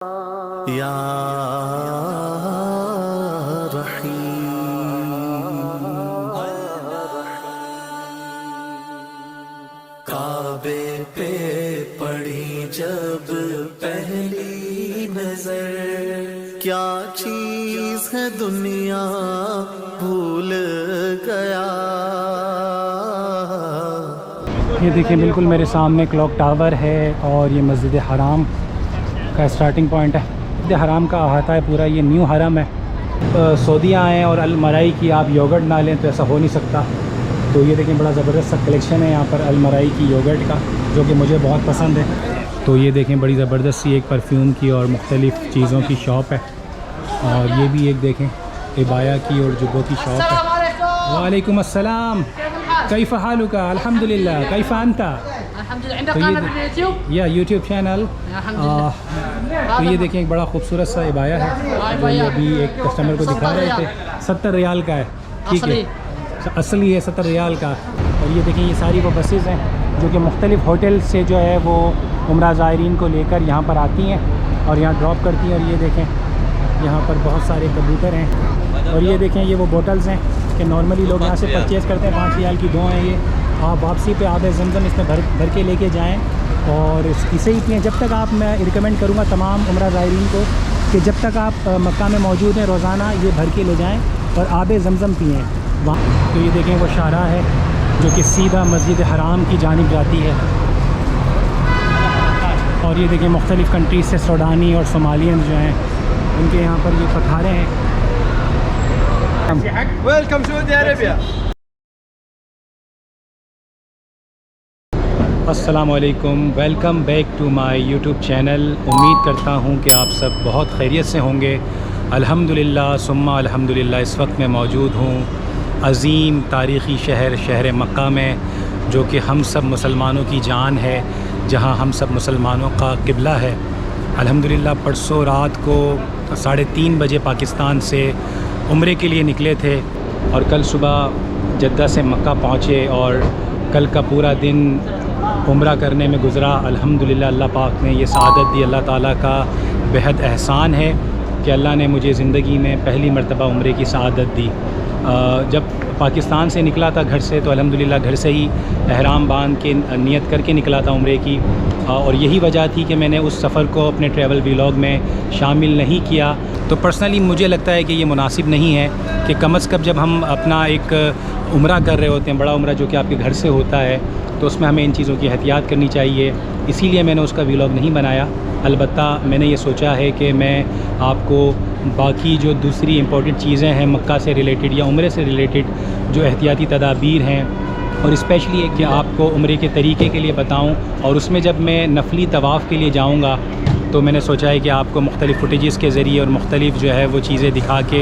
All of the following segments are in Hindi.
या रहीम काबे पे पड़ी जब पहली नजर, क्या चीज है दुनिया भूल गया। ये देखिए बिल्कुल मेरे सामने क्लॉक टावर है और ये मस्जिद हराम का स्टार्टिंग पॉइंट है। मस्जिद हराम का अहाता है पूरा, ये न्यू हरम है। सऊदियाँ आएँ और अलमराई की आप योगर्ट ना लें तो ऐसा हो नहीं सकता। तो ये देखें बड़ा ज़बरदस्त सा कलेक्शन है यहाँ पर अलमराई की योगर्ट का, जो कि मुझे बहुत पसंद है। तो ये देखें बड़ी ज़बरदस्त सी एक परफ्यूम की और मुख्तलिफ़ चीज़ों की शॉप है। और ये भी एक देखें इबाया की और जुब्बों की शॉप है। वालेकुम अस्सलाम, कैफ़ हालुका? अल्हम्दुलिल्लाह, कैफ़ अंता? या यूट्यूब चैनल। तो ये देखें एक बड़ा खूबसूरत सा इबाया है जो ये अभी एक कस्टमर को दिखा रहे थे। 70 रियाल का है, ठीक है, असली है 70 रियाल का। और ये देखें ये सारी वो बसेस हैं जो कि मुख्तलिफ़ होटल से जो है वो उम्रा ज़ायरीन को लेकर यहाँ पर आती हैं और यहाँ ड्रॉप करती हैं। और ये देखें यहाँ पर बहुत सारे कबूतर हैं। और ये देखें ये वो बोटल्स हैं कि नॉर्मली लोग यहाँ से परचेज़ करते हैं। 5 रियाल की 2 हैं ये। आप वापसी पे आब ज़मज़म इसमें भर के लेके जाएं और इसे ही पिएँ। जब तक आप, मैं रिकमेंड करूँगा तमाम उम्रा ज़ायरीन को कि जब तक आप मक्का में मौजूद हैं रोज़ाना ये भर के ले जाएँ और आब ज़मज़म पिएँ वहाँ। तो ये देखें वो शाहराह है जो कि सीधा मस्जिद हराम की जानिब जाती है। और ये देखें मुख्तलिफ़ कंट्रीज से सूडानी और सोमालियन जो हैं उनके यहाँ पर ये पथारे हैं। Welcome Saudi Arabia. अस्सलाम वालेकुम, welcome back to my YouTube channel. उम्मीद करता हूँ कि आप सब बहुत खैरियत से होंगे। अल्हम्दुलिल्लाह सुम्मा अल्हम्दुलिल्लाह इस वक्त मैं मौजूद हूँ अज़ीम तारीख़ी शहर मक्का में, जो कि हम सब मुसलमानों की जान है, जहाँ हम सब मुसलमानों का क़िबला है। अल्हम्दुलिल्लाह परसों रात को 3:30 बजे पाकिस्तान से उम्रे के लिए निकले थे और कल सुबह जद्दा से मक्का पहुँचे और कल का पूरा दिन उम्रा करने में गुज़रा। अल्हम्दुलिल्लाह अल्लाह पाक ने ये सआदत दी। अल्लाह ताला का बेहद एहसान है कि अल्लाह ने मुझे ज़िंदगी में पहली मरतबा उम्रे की सआदत दी। जब पाकिस्तान से निकला था घर से तो अल्हम्दुलिल्लाह घर से ही एहराम बांध के नियत करके निकला था उम्रे की। और यही वजह थी कि मैंने उस सफ़र को अपने ट्रैवल व्लॉग में शामिल नहीं किया। तो पर्सनली मुझे लगता है कि ये मुनासिब नहीं है कि कम अज़ कम जब हम अपना एक उम्रा कर रहे होते हैं, बड़ा उम्रा जो कि आपके घर से होता है, तो उसमें हमें इन चीज़ों की एहतियात करनी चाहिए। इसीलिए मैंने उसका व्लॉग नहीं बनाया। अलबत्ता मैंने ये सोचा है कि मैं आपको बाकी जो दूसरी इम्पोर्टेंट चीज़ें हैं मक्का से रिलेटेड या उम्रे से रिलेटेड जो एहतियाती तदाबीर हैं और स्पेशली कि आपको उम्रे के तरीक़े के लिए बताऊं। और उसमें जब मैं नफली तवाफ़ के लिए जाऊंगा तो मैंने सोचा है कि आपको मुख्तलिफ़ फुटेजेस के ज़रिए और मुख्तलिफ़ जो है वो चीज़ें दिखा के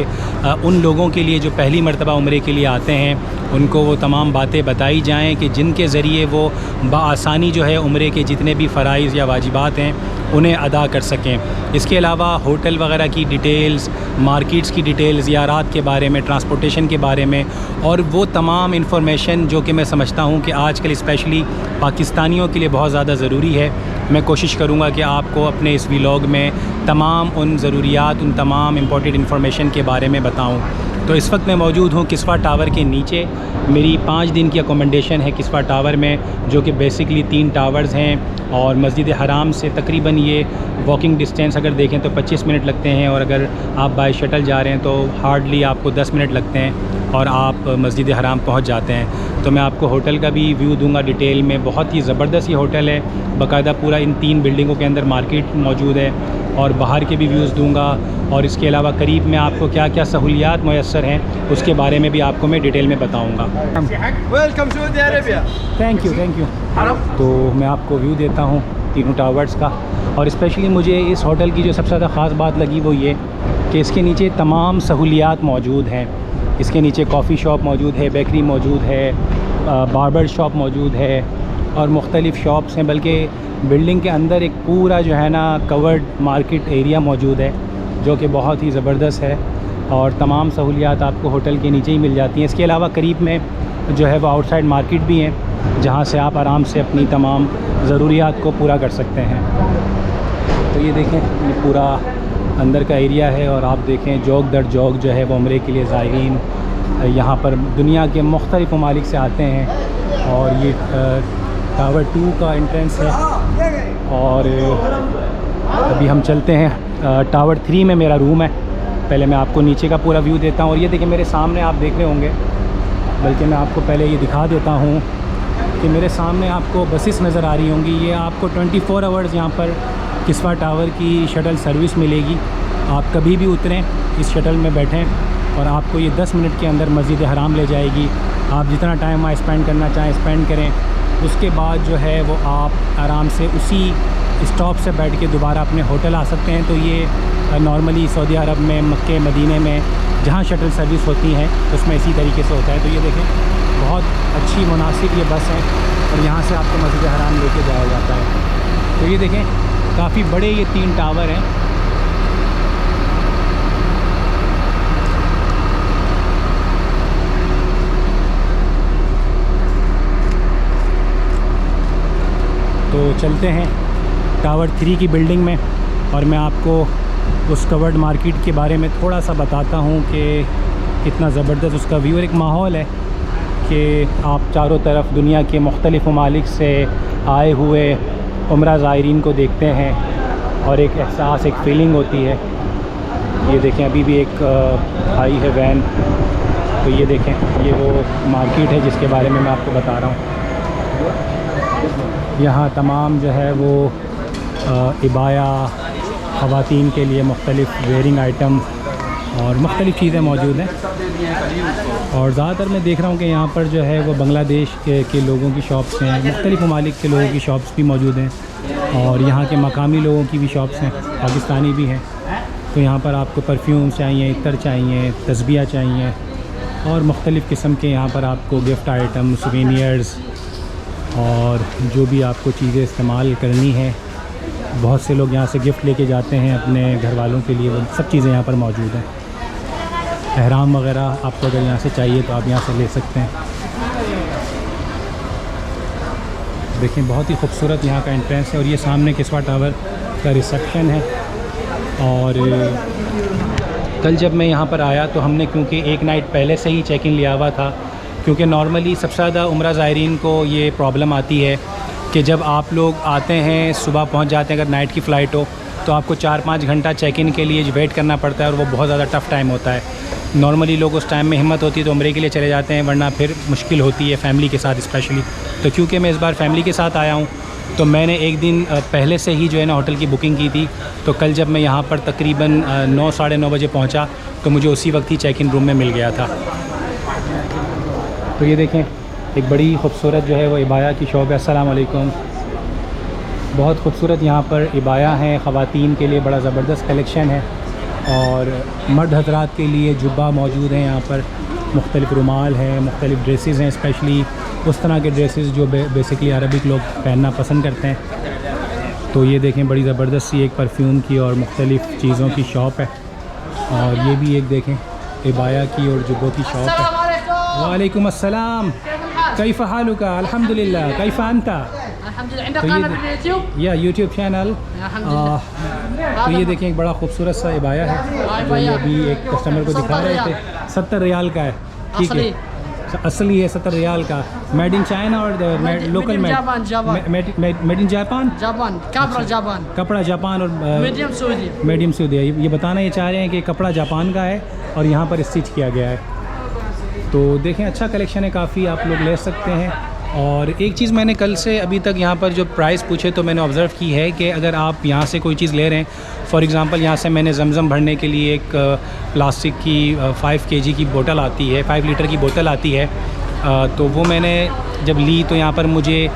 उन लोगों के लिए जो पहली मरतबा उम्रे के लिए आते हैं उनको वो तमाम बातें बताई जाएं कि जिनके ज़रिए वो बआसानी जो है उम्रे के जितने भी फ़राइज़ या वाजिबात हैं उन्हें अदा कर सकें। इसके अलावा होटल वगैरह की डिटेल्स, मार्केट्स की डिटेल्स, ज़ियारात के बारे में, ट्रांसपोर्टेशन के बारे में और वो तमाम इंफॉर्मेशन जो कि मैं समझता हूँ कि आजकल स्पेशली पाकिस्तानियों के लिए बहुत ज़्यादा ज़रूरी है। मैं कोशिश करूँगा कि आपको अपने इस व्लॉग में तमाम उन ज़रूरियात, उन तमाम इम्पोर्टेंट इन्फॉर्मेशन के बारे में बताऊँ। तो इस वक्त मैं मौजूद हूँ किस्वा टावर के नीचे। मेरी 5 दिन की अकोमोडेशन है किस्वा टावर में, जो कि बेसिकली 3 टावर्स हैं और मस्जिद हराम से तकरीबन ये वॉकिंग डिस्टेंस अगर देखें तो 25 मिनट लगते हैं और अगर आप बाय शटल जा रहे हैं तो हार्डली आपको 10 मिनट लगते हैं और आप मस्जिद हराम पहुंच जाते हैं। तो मैं आपको होटल का भी व्यू दूंगा डिटेल में। बहुत ही ज़बरदस्त ये होटल है, बाकायदा पूरा इन 3 बिल्डिंगों के अंदर मार्केट मौजूद है और बाहर के भी व्यूज़ दूंगा। और इसके अलावा करीब में आपको क्या क्या सहूलियात मैसर हैं उसके बारे में भी आपको मैं डिटेल में बताऊँगा। Welcome Saudi Arabia. Thank you. तो मैं आपको व्यू देता हूँ तीनों टावर्स का। और स्पेशली मुझे इस होटल की जो सबसे ज़्यादा ख़ास बात लगी वो ये कि इसके नीचे तमाम सहूलियात मौजूद हैं। इसके नीचे कॉफ़ी शॉप मौजूद है, बेकरी मौजूद है, बार्बर शॉप मौजूद है और मुख्तलिफ़ शॉप्स हैं। बल्कि बिल्डिंग के अंदर एक पूरा जो है ना कवर्ड मार्केट एरिया मौजूद है जो कि बहुत ही ज़बरदस्त है और तमाम सहूलियात आपको होटल के नीचे ही मिल जाती हैं। इसके अलावा करीब में जो है वो आउटसाइड मार्केट भी है जहाँ से आप आराम से अपनी तमाम ज़रूरियात को पूरा कर सकते हैं। तो ये देखें, ये पूरा अंदर का एरिया है और आप देखें जौक दर जौक जो है वो उम्रे के लिए ज़ायरीन यहाँ पर दुनिया के मुख्तलिफ़ ममालिक से आते हैं। और ये टावर 2 का एंट्रेंस है और अभी हम चलते हैं टावर 3 में मेरा रूम है। पहले मैं आपको नीचे का पूरा व्यू देता हूँ। और ये देखिए मेरे सामने आप देख रहे होंगे, बल्कि मैं आपको पहले ये दिखा देता हूँ कि मेरे सामने आपको बसेस नज़र आ रही होंगी। ये आपको 24 आवर्स यहाँ पर किस्वा टावर की शटल सर्विस मिलेगी। आप कभी भी उतरें, इस शटल में बैठें और आपको ये 10 मिनट के अंदर मस्जिद हराम ले जाएगी। आप जितना टाइम वहाँ स्पेंड करना चाहें स्पेंड करें। उसके बाद जो है वो आप आराम से उसी स्टॉप से बैठ के दोबारा अपने होटल आ सकते हैं। तो ये नॉर्मली सऊदी अरब में, मक्के मदीने में जहाँ शटल सर्विस होती हैं उसमें इसी तरीके से होता है। तो ये देखें, बहुत अच्छी मुनासिब ये बस है और यहाँ से आपको मस्जिद हराम लेके जाया जाता है। तो ये देखें, काफ़ी बड़े ये 3 टावर हैं। तो चलते हैं टावर 3 की बिल्डिंग में और मैं आपको उस कवर्ड मार्केट के बारे में थोड़ा सा बताता हूँ कि कितना ज़बरदस्त उसका व्यू और एक माहौल है कि आप चारों तरफ दुनिया के मुख्तलिफ़ ममालिक से आए हुए उम्रा ज़ायरीन को देखते हैं और एक एहसास, एक फ़ीलिंग होती है। ये देखें, अभी भी एक आई है वैन। तो ये देखें, ये वो मार्केट है जिसके बारे में मैं आपको बता रहा हूँ। यहाँ तमाम जो है वो इबाया, ख़वातीन के लिए मुख्तलिफ़ वेयरिंग आइटम और मुख्तलिफ़ चीज़ें मौजूद हैं। और ज़्यादातर मैं देख रहा हूँ कि यहाँ पर जो है वो बांग्लादेश के लोगों की शॉप्स हैं, मुख्तलिफ़ ममालिक के लोगों की शॉप्स भी मौजूद हैं और यहाँ के मकामी लोगों की भी शॉप्स हैं, पाकिस्तानी भी हैं। तो यहाँ पर आपको परफ्यूम चाहिए, इत्र चाहिए, तस्बिया चाहिए और मुख्तलिफ़ किस्म के यहाँ पर आपको गिफ्ट आइटम, सुवेनियर्स और जो भी आपको चीज़ें इस्तेमाल करनी है। बहुत से लोग यहाँ से गिफ्ट लेके जाते हैं अपने घर वालों के लिए, वो सब चीज़ें यहाँ पर मौजूद हैं। एहराम वगैरह आपको अगर यहाँ से चाहिए तो आप यहाँ से ले सकते हैं। देखें, बहुत ही खूबसूरत यहाँ का एंट्रेंस है और ये सामने किस्वा टावर का रिसेप्शन है। और कल जब मैं यहाँ पर आया तो हमने, क्योंकि एक नाइट पहले से ही चेक इन लिया हुआ था, क्योंकि नॉर्मली सबसे ज़्यादा उम्रा ज़ायरीन को ये प्रॉब्लम आती है कि जब आप लोग आते हैं, सुबह पहुंच जाते हैं, अगर नाइट की फ़्लाइट हो तो आपको 4-5 घंटा चेक इन के लिए वेट करना पड़ता है और वो बहुत ज़्यादा टफ़ टाइम होता है। नॉर्मली लोग उस टाइम में हिम्मत होती है तो उम्रे के लिए चले जाते हैं, वरना फिर मुश्किल होती है फ़ैमिली के साथ स्पेशली। तो क्योंकि मैं इस बार फैमिली के साथ आया हूँ तो मैंने एक दिन पहले से ही जो है ना होटल की बुकिंग की थी। तो कल जब मैं यहाँ पर तकरीबन 9 साढ़े 9 बजे पहुँचा तो मुझे उसी वक्त ही चेक इन रूम में मिल गया था। तो ये देखें, एक बड़ी खूबसूरत जो है वो इबाया की शॉप है। अस्सलाम वालेकुम। बहुत खूबसूरत यहाँ पर इबाया हैं, ख़वातीन के लिए बड़ा ज़बरदस्त कलेक्शन है और मर्द हज़रात के लिए जुब्बा मौजूद हैं यहाँ पर। मुख्तलिफ़ रुमाल हैं, मुख्तलिफ़ ड्रेसेस हैं, स्पेशली उस तरह के ड्रेसेस जो बेसिकली अरबिक लोग पहनना पसंद करते हैं। तो ये देखें, बड़ी ज़बरदस्त सी एक परफ्यूम की और मुख्तलिफ़ चीज़ों की शॉप है। और ये भी एक देखें इबाया की और जुब्बों की शॉप है। वालेकुम अस्सलाम, कैफ़ हालुका? अल्हम्दुलिल्लाह, कैफ़ अंता? या यूट्यूब चैनल। तो ये देखें, एक बड़ा खूबसूरत सा इबाया है जो ये अभी एक कस्टमर को दिखा रहे थे। 70 रियाल का है, ठीक है, असली है 70 रियाल का। मेड इन चाइना और लोकल मेड इन जापान, कपड़ा जापान और मीडियम सऊदी। ये बताना ये चाह रहे हैं कि कपड़ा जापान का है और यहाँ पर स्टिच किया गया है। तो देखें, अच्छा कलेक्शन है काफ़ी, आप लोग ले सकते हैं। और एक चीज़ मैंने कल से अभी तक यहाँ पर जो प्राइस पूछे तो मैंने ऑब्ज़र्व की है कि अगर आप यहाँ से कोई चीज़ ले रहे हैं, फॉर एग्ज़ाम्पल यहाँ से मैंने ज़मज़म भरने के लिए एक प्लास्टिक की 5 kg की बोतल आती है, 5 लीटर की बोतल आती है, तो वो मैंने जब ली तो यहाँ पर मुझे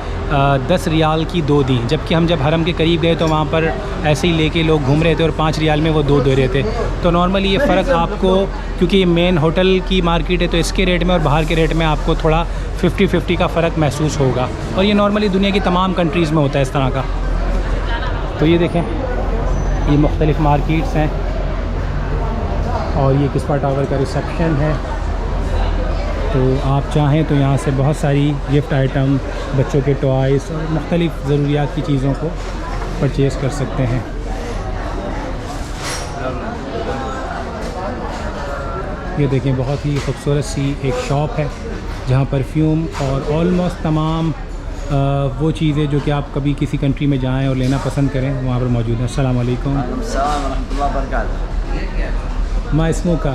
10 रियाल की 2 दी। जबकि हम जब हरम के करीब गए तो वहाँ पर ऐसे ही लेके लोग घूम रहे थे और 5 रियाल में वो 2 दे रहे थे। तो नॉर्मली ये फ़र्क आपको, क्योंकि ये मेन होटल की मार्केट है तो इसके रेट में और बाहर के रेट में आपको थोड़ा 50-50 का फ़र्क महसूस होगा। और ये नॉर्मली दुनिया की तमाम कंट्रीज़ में होता है इस तरह का। तो ये देखें, ये मुख्तलिफ़ मार्केट्स हैं और ये किस्वा टावर का रिसेप्शन है। तो आप चाहें तो यहाँ से बहुत सारी गिफ्ट आइटम, बच्चों के टॉयज़ और मुख्तलिफ़ ज़रूरियात की चीज़ों को परचेज़ कर सकते हैं। ये देखें बहुत ही खूबसूरत सी एक शॉप है जहाँ परफ्यूम और ऑलमोस्ट तमाम वो चीज़ें जो कि आप कभी किसी कंट्री में जाएं और लेना पसंद करें वहाँ पर मौजूद हैं। अस्सलाम वालेकुम। माँ इसमों का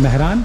महरान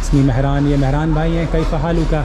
इसमें महरान, ये महरान भाई हैं। कई फ़हालू का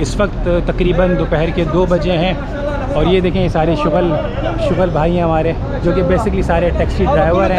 इस वक्त तकरीबन दोपहर के 2 बजे हैं और ये देखें ये सारे शुगल भाई हैं हमारे जो कि बेसिकली सारे टैक्सी ड्राइवर हैं।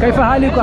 कई फ़हालू का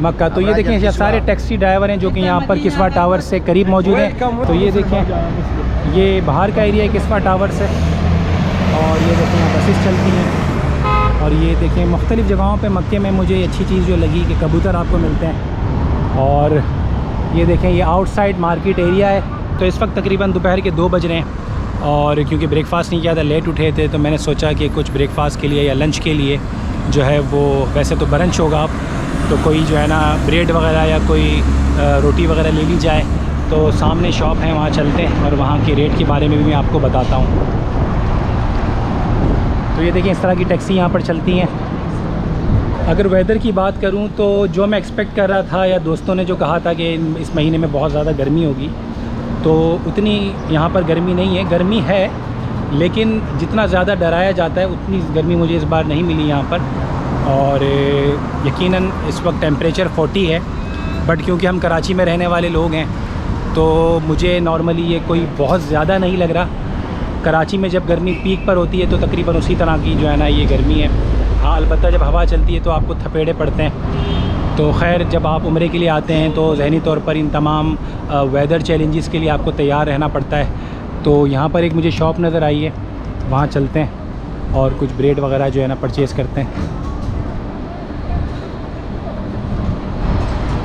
मक्का। तो ये देखें ये सारे टैक्सी ड्राइवर हैं जो कि यहाँ पर किस्वा टावर से करीब मौजूद हैं। तो ये देखें ये बाहर का एरिया है किस्वा टावर से और ये देखें यहाँ बसेस चलती हैं। और ये देखें मुख्तलिफ़ जगहों पे मक्के में मुझे अच्छी चीज़ जो लगी कि कबूतर आपको मिलते हैं। और ये देखें ये आउटसाइड मार्केट एरिया है। तो इस वक्त तकरीबन दोपहर के 2 बज रहे हैं और क्योंकि ब्रेकफास्ट नहीं किया था, लेट उठे थे, तो मैंने सोचा कि कुछ ब्रेकफास्ट के लिए या लंच के लिए जो है वो वैसे तो ब्रंच होगा आप तो कोई जो है ना ब्रेड वगैरह या कोई रोटी वगैरह ले ली जाए। तो सामने शॉप है वहाँ चलते हैं और वहाँ के रेट के बारे में भी मैं आपको बताता हूँ। तो ये देखें इस तरह की टैक्सी यहाँ पर चलती हैं। अगर वेदर की बात करूँ तो जो मैं एक्सपेक्ट कर रहा था या दोस्तों ने जो कहा था कि इस महीने में बहुत ज़्यादा गर्मी होगी, तो उतनी यहाँ पर गर्मी नहीं है। गर्मी है लेकिन जितना ज़्यादा डराया जाता है उतनी गर्मी मुझे इस बार नहीं मिली यहाँ पर। और यकीनन इस वक्त टेम्परेचर 40 है, बट क्योंकि हम कराची में रहने वाले लोग हैं तो मुझे नॉर्मली ये कोई बहुत ज़्यादा नहीं लग रहा। कराची में जब गर्मी पीक पर होती है तो तकरीबन उसी तरह की जो है ना ये गर्मी है। हाँ अलबत्ता जब हवा चलती है तो आपको थपेड़े पड़ते हैं। तो खैर जब आप उम्रे के लिए आते हैं तो ज़हनी तौर पर इन तमाम वेदर चैलेंजेस के लिए आपको तैयार रहना पड़ता है। तो यहाँ पर एक मुझे शॉप नज़र आई है, वहाँ चलते हैं और कुछ ब्रेड वगैरह जो है ना परचेज़ करते हैं।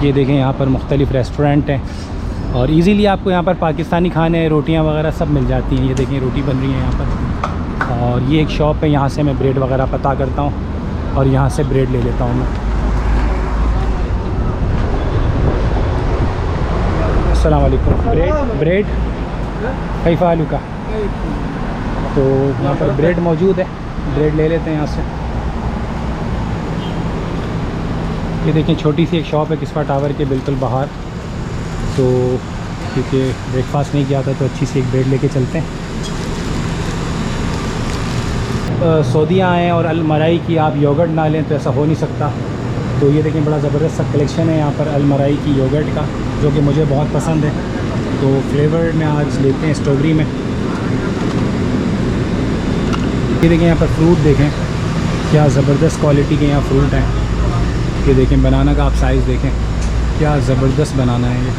ये देखें यहाँ पर मुख्तलिफ़ रेस्टोरेंट हैं और इजीली आपको यहाँ पर पाकिस्तानी खाने रोटियाँ वगैरह सब मिल जाती हैं। ये देखें रोटी बन रही है यहाँ पर और ये एक शॉप है, यहाँ से मैं ब्रेड वगैरह पता करता हूँ और यहाँ से ब्रेड ले लेता हूँ मैं। अस्सलाम वालेकुम। ब्रेड कई फ़ालू का, तो यहाँ पर ब्रेड मौजूद है, ब्रेड ले लेते हैं यहाँ से। ये देखें छोटी सी एक शॉप है किस्वा टावर के बिल्कुल बाहर। तो क्योंकि ब्रेकफास्ट नहीं किया था तो अच्छी सी एक ब्रेड लेके चलते हैं। सऊदीया आएँ और अल मराई की आप योगर्ट ना लें तो ऐसा हो नहीं सकता। तो ये देखें बड़ा ज़बरदस्त सा कलेक्शन है यहाँ पर अल मराई की योगर्ट का जो कि मुझे बहुत पसंद है। तो फ्लेवर में आज लेते हैं स्ट्रॉबेरी में। ये देखें यहाँ पर फ्रूट देखें क्या ज़बरदस्त क्वालिटी के यहाँ फ्रूट हैं। ये देखें बनाना का आप साइज़ देखें क्या ज़बरदस्त बनाना है ये।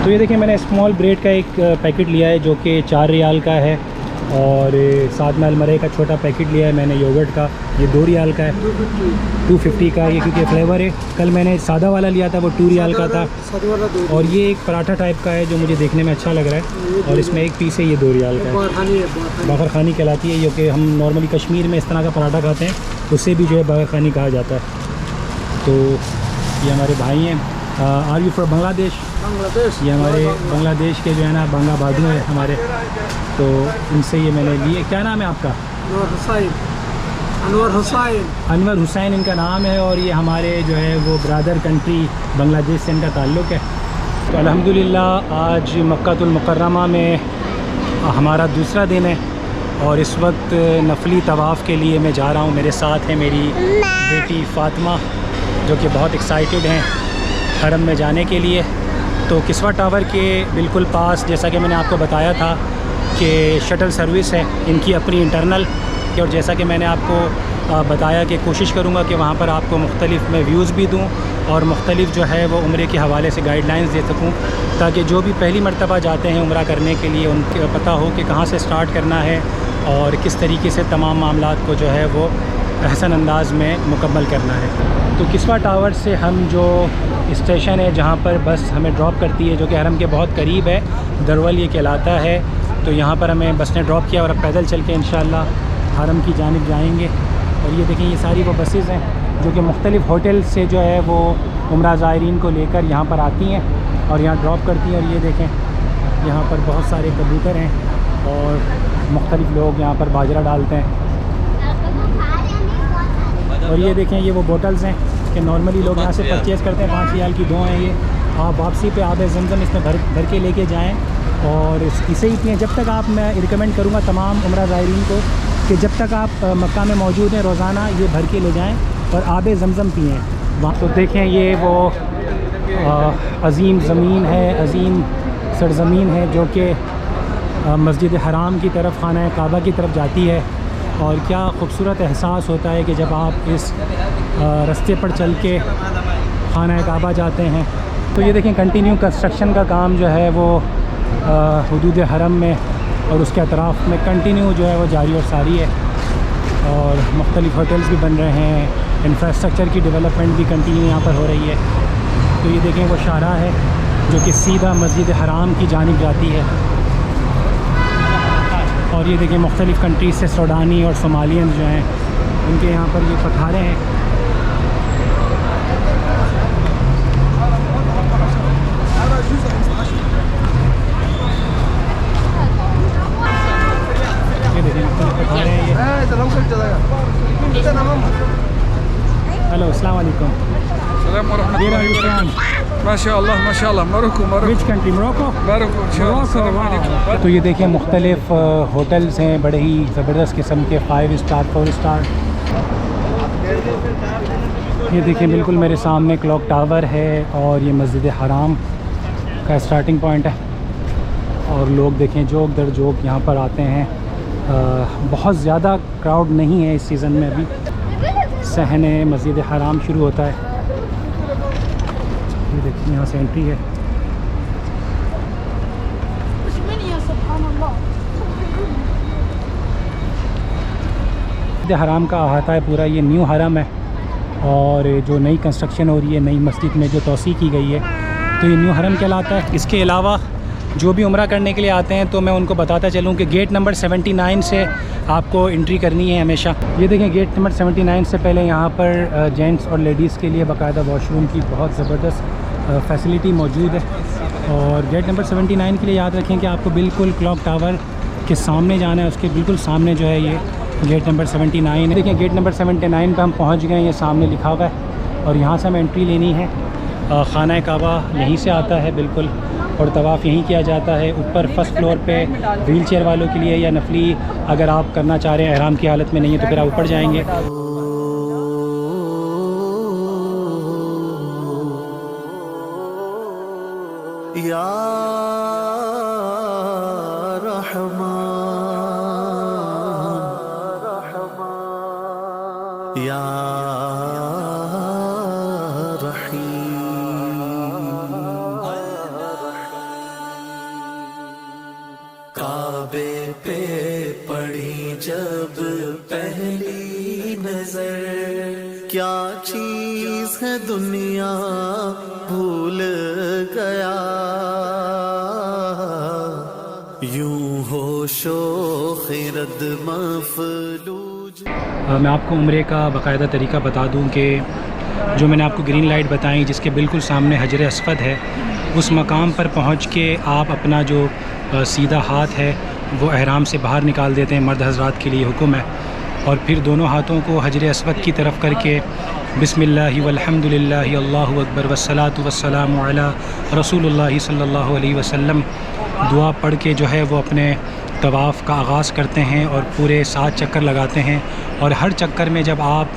तो ये देखें मैंने स्मॉल ब्रेड का एक पैकेट लिया है जो कि 4 रियाल का है और साथ में अलमरे का छोटा पैकेट लिया है मैंने योगर्ट का, ये 2 रियाल का है, 250 का ये क्योंकि फ्लेवर है। कल मैंने सादा वाला लिया था वो 2 रियाल का था और ये एक पराठा टाइप का है जो मुझे देखने में अच्छा लग रहा है और इसमें एक पीस है, ये 2 रियाल का है। बागर खानी कहलाती है, जो कि हम नॉर्मली कश्मीर में इस तरह का पराठा खाते हैं, उससे भी जो है बागर खानी कहा जाता है। तो ये हमारे भाई हैं। Are you from Bangladesh? ये हमारे बांग्लादेश के जो है ना बंगा बादू हैं हमारे, तो इनसे ये मैंने लिए। क्या नाम है आपका? अनवर हुसैन इनका नाम है और ये हमारे जो है वो ब्रदर कंट्री बांग्लादेश से इनका ताल्लुक़ है। तो अल्हम्दुलिल्लाह आज मक्कातुल मुकर्रमा में हमारा दूसरा दिन है और इस वक्त नफली तवाफ़ के लिए मैं जा रहा हूँ। मेरे साथ है मेरी बेटी फ़ातिमा जो कि बहुत एक्साइटेड हैं हरम में जाने के लिए। तो किस्वा टावर के बिल्कुल पास जैसा कि मैंने आपको बताया था कि शटल सर्विस है इनकी अपनी इंटरनल, और जैसा कि मैंने आपको बताया कि कोशिश करूँगा कि वहाँ पर आपको मुख्तलिफ़ मैं व्यूज़ भी दूँ और मुख्तलिफ़ जो है वो उम्रे के हवाले से गाइडलाइंस दे सकूँ ताकि जो भी पहली मरतबा जाते हैं उम्रा करने के लिए उनको पता हो कि कहाँ से स्टार्ट करना है और किस तरीके से तमाम मामलात को जो है वो अहसन अंदाज में मुकम्मल करना है। तो किस्वा टावर से हम जो स्टेशन है जहाँ पर बस हमें ड्रॉप करती है जो कि हरम के बहुत करीब है, दरवल ये कहलाता है, तो यहाँ पर हमें बस ने ड्रॉप किया और अब पैदल चल के इंशाअल्लाह हरम की जानिब जाएंगे। और ये देखें ये सारी वो बसेज़ हैं जो कि मुख्तलिफ़ होटल से जो है वो उम्रा ज़ायरीन को लेकर यहाँ पर आती हैं और यहाँ ड्रॉप करती हैं। और ये देखें यहाँ पर बहुत सारे कबूतर हैं और मुख्तलिफ़ लोग यहाँ पर बाजरा डालते हैं। और ये देखें ये वो बोटल्स हैं कि नॉर्मली लोग यहाँ से परचेज़ करते हैं, 5 रियाल की 2 हैं ये। आप वापसी पे आब ज़मज़म इसमें भर के लेके जाएँ और इसे ही पिएँ। जब तक आप, मैं रिकमेंड करूँगा तमाम उम्रा ज़ायरीन को कि जब तक आप मक्का में मौजूद हैं रोज़ाना ये भर के ले जाएँ और आब ज़मज़म पिएँ वहाँ। तो देखें ये वो अज़ीम ज़मीन है, अज़ीम सरज़मीन है जो कि मस्जिद हराम की तरफ, खाना काबा की तरफ जाती है। और क्या ख़ूबसूरत एहसास होता है कि जब आप इस रास्ते पर चल के खाना काबा जाते हैं। तो ये देखें कंटिन्यू कंस्ट्रक्शन का काम जो है वो हुदूद हरम में और उसके अतराफ़ में कंटिन्यू जो है वो जारी और सारी है। और मुख्तलिफ़ होटल्स भी बन रहे हैं, इंफ्रास्ट्रक्चर की डेवलपमेंट भी कंटिन्यू यहाँ पर हो रही है। तो ये देखें वो शाहराह है जो कि सीधा मस्जिद हराम की जानिब जाती है। और ये देखें मुख्तलिफ़ कंट्रीज़ से सूडानी और सोमालियन जो हैं उनके यहाँ पर ये पठारे हैं। ये देखें मुख्तलिफ़ पठारे हैं ये। हेलो अस्सलाम वालेकुम। माशाअल्लाह माशाअल्लाह। Which country? मोरक्को। तो ये देखें मुख्तलिफ़ होटल्स हैं बड़े ही ज़बरदस्त किस्म के, 5 स्टार 4 स्टार। ये देखें बिल्कुल मेरे सामने क्लॉक टावर है और ये मस्जिद हराम का स्टार्टिंग पॉइंट है। और लोग देखें जोक दर जोक यहाँ पर आते हैं। बहुत ज़्यादा क्राउड नहीं है इस सीज़न में, अभी सहने मस्जिद हराम शुरू होता है। ये देखिए यहाँ से एंट्री है। मस्जिद हराम का अहाता है पूरा, ये न्यू हरम है। और जो नई कंस्ट्रक्शन हो रही है नई मस्जिद में जो तोसी की गई है तो ये न्यू हरम कहलाता है। इसके अलावा जो भी उम्रा करने के लिए आते हैं तो मैं उनको बताता चलूँ कि गेट नंबर 79 से आपको एंट्री करनी है हमेशा। ये देखें गेट नंबर 79 से पहले यहाँ पर जेंट्स और लेडीज़ के लिए बाकायदा वॉशरूम की बहुत ज़बरदस्त फैसिलिटी मौजूद है। और गेट नंबर 79 के लिए याद रखें कि आपको बिल्कुल क्लॉक टावर के सामने जाना है, उसके बिल्कुल सामने जो है ये गेट नंबर 79 है। देखिए गेट नंबर 79 पर हम पहुँच गए, ये सामने लिखा हुआ है और यहाँ से हमें एंट्री लेनी है। खाना काबा यहीं से आता है बिल्कुल और तवाफ़ यहीं किया जाता है। ऊपर फर्स्ट फ्लोर पे व्हील चेयर वालों के लिए या नफली अगर आप करना चाह रहे हैं, एहराम की हालत में नहीं है तो फिर आप ऊपर जाएंगे। या रहमान या काबे पे पड़ी जब पहली नजर, क्या चीज है दुनिया भूल गया, यूं होशो खिरद मफलूज। मैं आपको उम्रे का बाकायदा तरीका बता दूं कि जो मैंने आपको ग्रीन लाइट बताई जिसके बिल्कुल सामने हजर अस्वद है, उस मकाम पर पहुंच के आप अपना जो सीधा हाथ है वो एहराम से बाहर निकाल देते हैं। मर्द हज़रात के लिए हुक्म है। और फिर दोनों हाथों को हजर अस्वद की तरफ करके बिस्मिल्लाहि वल्हम्दुलिल्लाहि अल्लाहु अकबर वस्सलातु वस्सलामु अला रसूलुल्लाहि सल्लल्लाहु अलैहि वसल्लम दुआ पढ़ के जो है वो अपने तवाफ़ का आगाज़ करते हैं और पूरे 7 चक्कर लगाते हैं। और हर चक्कर में जब आप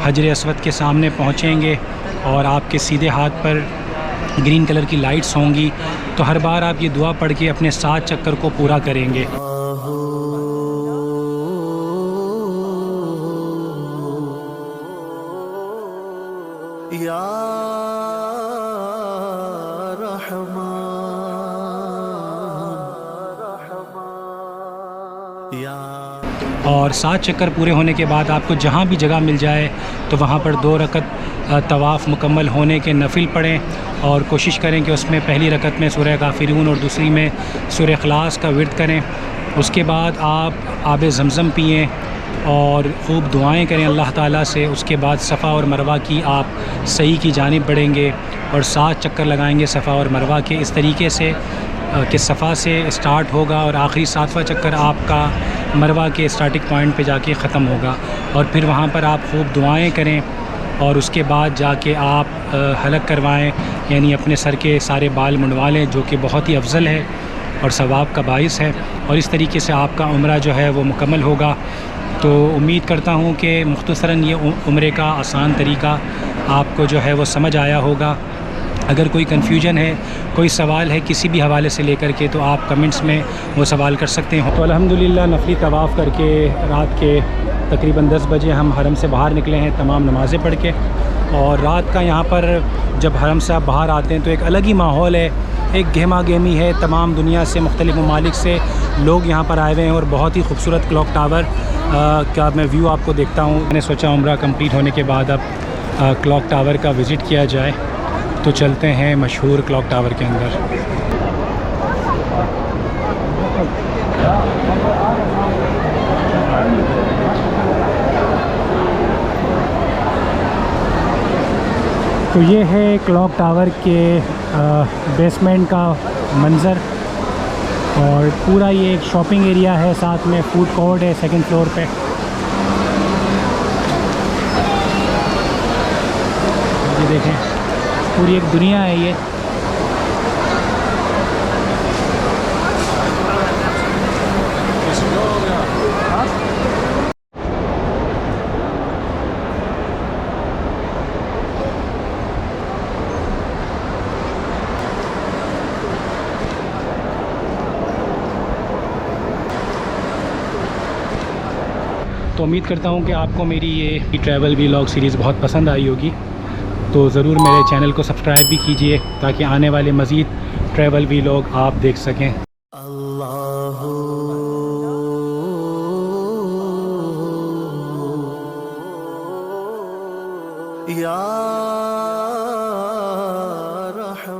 हजर अस्वद के सामने पहुँचेंगे और आपके सीधे हाथ पर ग्रीन कलर की लाइट्स होंगी तो हर बार आप ये दुआ पढ़ के अपने 7 चक्कर को पूरा करेंगे। या रहमान या। और 7 चक्कर पूरे होने के बाद आपको जहाँ भी जगह मिल जाए तो वहाँ पर 2 रकत तवाफ़ मुकम्मल होने के नफिल पढ़ें और कोशिश करें कि उसमें पहली रकत में सूरह काफिरून और दूसरी में सूरह इखलास का विर्द करें। उसके बाद आप आब ज़मज़म पिएँ और ख़ूब दुआएं करें अल्लाह ताला से। उसके बाद सफ़ा और मरवा की आप सही की जानिब बढ़ेंगे और 7 चक्कर लगाएंगे सफ़ा और मरवा के, इस तरीके से कि सफ़ा से स्टार्ट होगा और आखिरी 7वां चक्कर आपका मरवा के स्टार्टिंग पॉइंट पे जाके ख़त्म होगा। और फिर वहाँ पर आप खूब दुआएं करें और उसके बाद जाके आप हलक करवाएं, यानी अपने सर के सारे बाल मुंडवा लें, जो कि बहुत ही अफजल है और सवाब का बाइस है। और इस तरीके से आपका उम्रा जो है वो मुकम्मल होगा। तो उम्मीद करता हूँ कि मुख्तसरन ये उम्रे का आसान तरीका आपको जो है वो समझ आया होगा। अगर कोई कन्फ्यूजन है, कोई सवाल है किसी भी हवाले से लेकर के, तो आप कमेंट्स में वो सवाल कर सकते हैं। तो अल्हम्दुलिल्लाह नफली तवाफ़ करके रात के तकरीबन 10 बजे हम हरम से बाहर निकले हैं तमाम नमाज़ें पढ़ के। और रात का यहाँ पर जब हरम से आप बाहर आते हैं तो एक अलग ही माहौल है, एक गहमा गहमी है। तमाम दुनिया से मुख्तलिफ़ ममालिक से लोग यहाँ पर आए हुए हैं और बहुत ही खूबसूरत क्लॉक टावर का मैं व्यू आपको देखता हूँ। मैंने सोचा उम्रा कंप्लीट होने के बाद अब क्लॉक टावर का विज़िट किया जाए, तो चलते हैं मशहूर क्लॉक टावर के अंदर। तो ये है क्लॉक टावर के बेसमेंट का मंज़र और पूरा ये एक शॉपिंग एरिया है, साथ में फूड कोर्ट है सेकंड फ्लोर पे। ये देखें पूरी एक दुनिया है ये। तो उम्मीद करता हूँ कि आपको मेरी ये ट्रैवल वीलॉग सीरीज़ बहुत पसंद आई होगी। तो ज़रूर मेरे चैनल को सब्सक्राइब भी कीजिए ताकि आने वाले मज़ीद ट्रैवल वीलॉग आप देख सकें। अल्लाह या